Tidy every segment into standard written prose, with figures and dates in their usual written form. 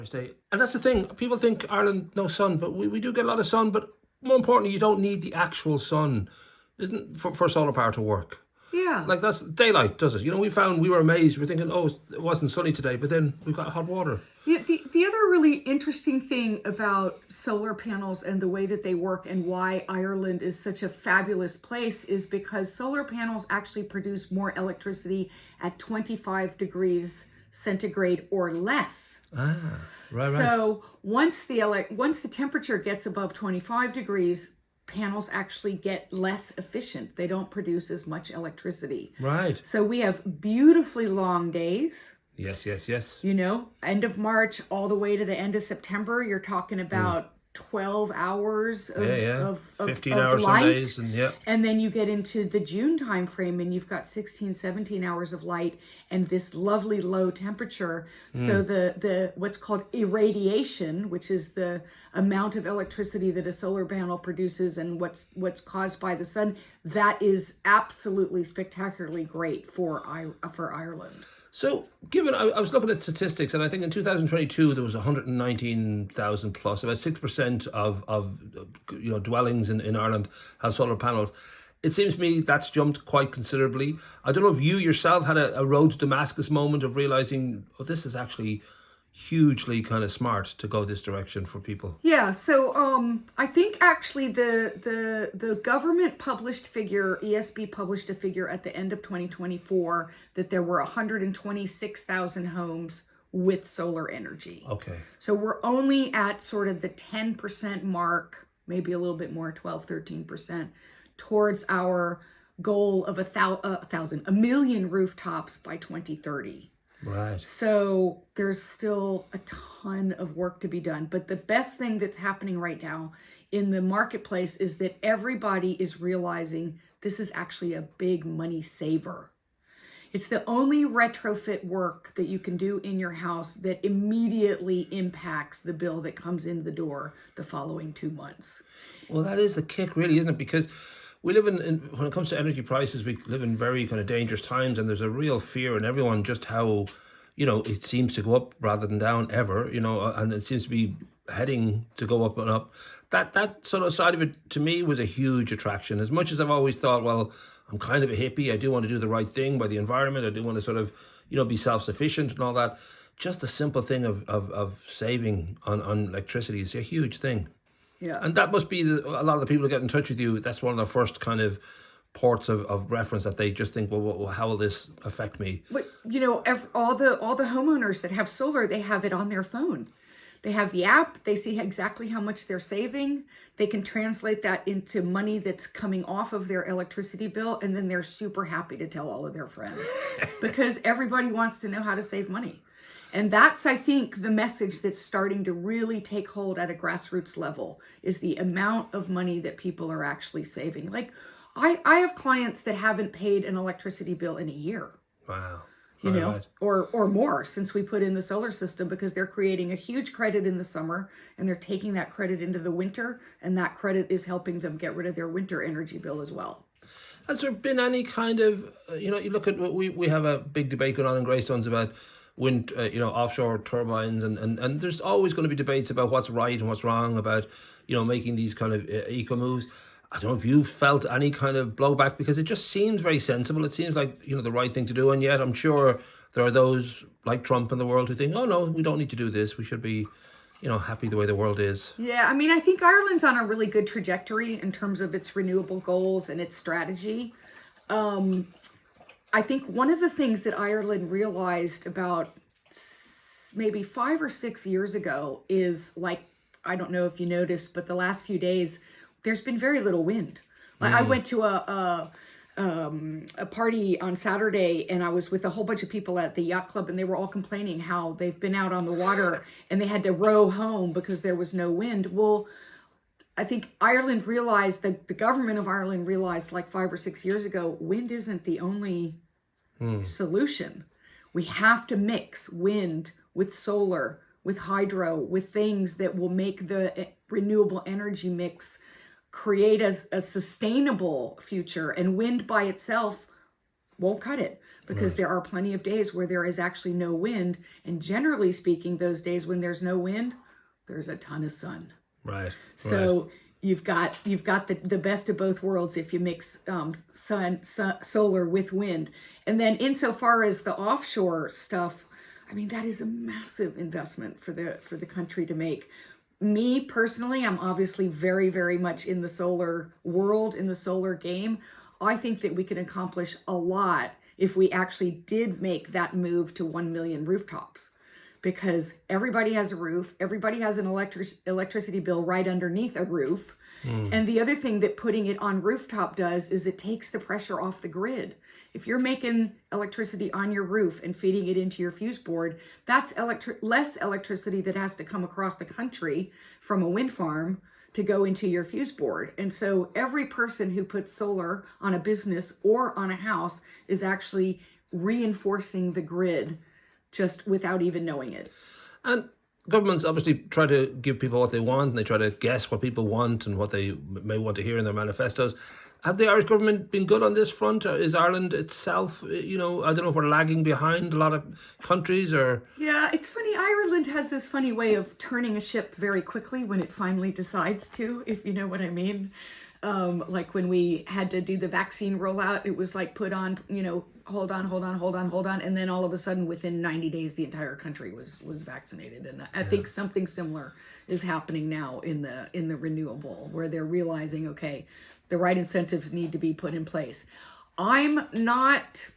Thursday. And that's the thing. People think Ireland no sun, but we do get a lot of sun. But more importantly, you don't need the actual sun, isn't for solar power to work. Yeah. Like that's daylight does it. You know, we were amazed. We're thinking, oh, it wasn't sunny today, but then we got hot water. Yeah, the other really interesting thing about solar panels and the way that they work and why Ireland is such a fabulous place is because solar panels actually produce more electricity at 25 degrees centigrade or less. Ah, right. So once the temperature gets above 25 degrees, panels actually get less efficient. They don't produce as much electricity. Right. So we have beautifully long days. Yes. You know, end of March all the way to the end of September, you're talking about 12 hours of 15 of hours light. some days, and And then you get into the June time frame and you've got 16, 17 hours of light and this lovely low temperature. So the what's called irradiation, which is the amount of electricity that a solar panel produces and what's caused by the sun, that is absolutely spectacularly great for Ireland. So, given I was looking at statistics, and I think in 2022 there was 119,000 plus, about 6% of dwellings in Ireland have solar panels. It seems to me that's jumped quite considerably. I don't know if you yourself had a road to Damascus moment of realizing, oh, this is actually hugely kind of smart to go this direction for people. Yeah, so I think actually the government published figure, ESB published a figure at the end of 2024 that there were 126,000 homes with solar energy. Okay. So we're only at sort of the 10% mark, maybe a little bit more, 12, 13%, towards our goal of a million rooftops by 2030. Right. So there's still a ton of work to be done. But the best thing that's happening right now in the marketplace is that everybody is realizing this is actually a big money saver. It's the only retrofit work that you can do in your house that immediately impacts the bill that comes in the door the following 2 months. Well, that is the kick, really, isn't it? Because we live in when it comes to energy prices, we live in very kind of dangerous times, and there's a real fear in everyone just how, it seems to go up rather than down ever, and it seems to be heading to go up and up. That sort of side of it to me was a huge attraction. As much as I've always thought, well, I'm kind of a hippie, I do want to do the right thing by the environment, I do want to sort of, be self-sufficient and all that. Just the simple thing of saving on electricity is a huge thing. Yeah. And that must be a lot of the people who get in touch with you, that's one of their first kind of ports of reference, that they just think, well, how will this affect me? But, all the homeowners that have solar, they have it on their phone. They have the app, they see exactly how much they're saving. They can translate that into money that's coming off of their electricity bill. And then they're super happy to tell all of their friends because everybody wants to know how to save money. And that's, I think, the message that's starting to really take hold at a grassroots level is the amount of money that people are actually saving. Like, I have clients that haven't paid an electricity bill in a year. Wow. Right. or more since we put in the solar system, because they're creating a huge credit in the summer and they're taking that credit into the winter, and that credit is helping them get rid of their winter energy bill as well. Has there been any kind of, you look at what we have a big debate going on in Greystones about wind, offshore turbines, and there's always going to be debates about what's right and what's wrong about, making these kind of eco moves. I don't know if you've felt any kind of blowback, because it just seems very sensible. It seems like, the right thing to do. And yet I'm sure there are those like Trump in the world who think, oh no, we don't need to do this. We should be, happy the way the world is. Yeah, I mean, I think Ireland's on a really good trajectory in terms of its renewable goals and its strategy. I think one of the things that Ireland realized about maybe 5 or 6 years ago is, like, I don't know if you noticed, but the last few days, there's been very little wind. Like, I went to a party on Saturday, and I was with a whole bunch of people at the yacht club, and they were all complaining how they've been out on the water and they had to row home because there was no wind. Well, I think Ireland realized, the government of Ireland realized like 5 or 6 years ago, wind isn't the only solution. We have to mix wind with solar, with hydro, with things that will make the renewable energy mix create a sustainable future. And wind by itself won't cut it. because there are plenty of days where there is actually no wind. And generally speaking, those days when there's no wind, there's a ton of sun. Right. So you've got the best of both worlds if you mix solar with wind. And then insofar as the offshore stuff, I mean, that is a massive investment for the country to make. Me personally, I'm obviously very, very much in the solar world, in the solar game. I think that we can accomplish a lot if we actually did make that move to 1 million rooftops, because everybody has a roof, everybody has an electricity bill right underneath a roof. And the other thing that putting it on rooftop does is it takes the pressure off the grid. If you're making electricity on your roof and feeding it into your fuse board, that's less electricity that has to come across the country from a wind farm to go into your fuse board. And so every person who puts solar on a business or on a house is actually reinforcing the grid just without even knowing it. And governments obviously try to give people what they want, and they try to guess what people want and what they may want to hear in their manifestos. Have the Irish government been good on this front? Or is Ireland itself, I don't know if we're lagging behind a lot of countries or... Yeah, it's funny. Ireland has this funny way of turning a ship very quickly when it finally decides to, if you know what I mean. Like when we had to do the vaccine rollout, it was like put on, hold on. And then all of a sudden within 90 days, the entire country was vaccinated. And I think something similar is happening now in the renewable, where they're realizing, okay, the right incentives need to be put in place. I'm not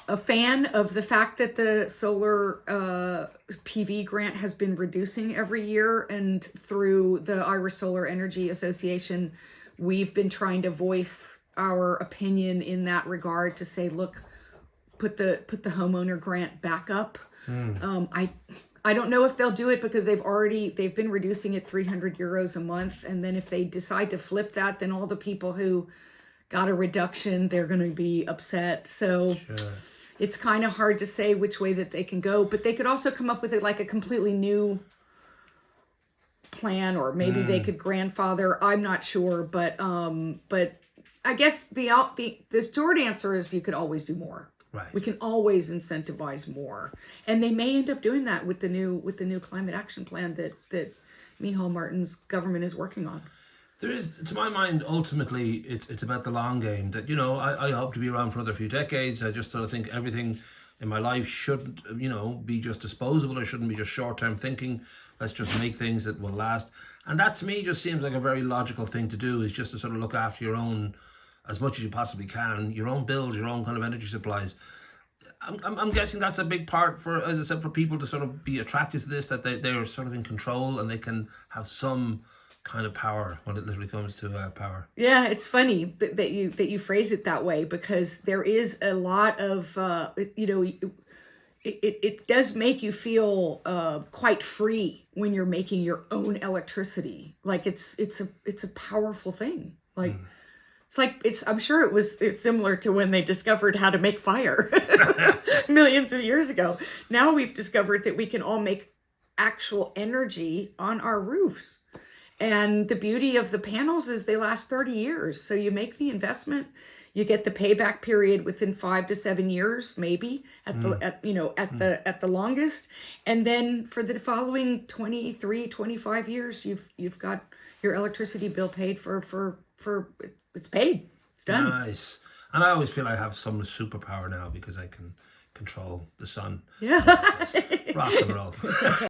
a fan of the fact that the solar PV grant has been reducing every year, and through the Irish Solar Energy Association, we've been trying to voice our opinion in that regard to say, look, put the homeowner grant back up. I don't know if they'll do it, because they've been reducing it 300 euros a month, and then if they decide to flip that, then all the people who got a reduction, they're going to be upset. So it's kind of hard to say which way that they can go, but they could also come up with a completely new plan, or maybe they could grandfather. I'm not sure, but I guess the short answer is you could always do more. Right. We can always incentivize more, and they may end up doing that with the new climate action plan that Micheál Martin's government is working on. There is, to my mind, ultimately, it's about the long game. That, I hope to be around for another few decades. I just sort of think everything in my life shouldn't, be just disposable, or shouldn't be just short-term thinking. Let's just make things that will last. And that, to me, just seems like a very logical thing to do, is just to sort of look after your own, as much as you possibly can, your own bills, your own kind of energy supplies. I'm guessing that's a big part for, as I said, for people to sort of be attracted to this, that they are sort of in control and they can have some kind of power when it literally comes to power. Yeah, it's funny that you phrase it that way, because there is a lot of it does make you feel quite free when you're making your own electricity. Like it's a powerful thing. Like I'm sure it's similar to when they discovered how to make fire millions of years ago. Now we've discovered that we can all make actual energy on our roofs. And the beauty of the panels is they last 30 years. So you make the investment, you get the payback period within 5 to 7 years, maybe at the longest. And then for the following 23, 25 years, you've got your electricity bill paid for it's paid. It's done. Nice. And I always feel I have some superpower now, because I can control the sun. Yeah. Rock and roll.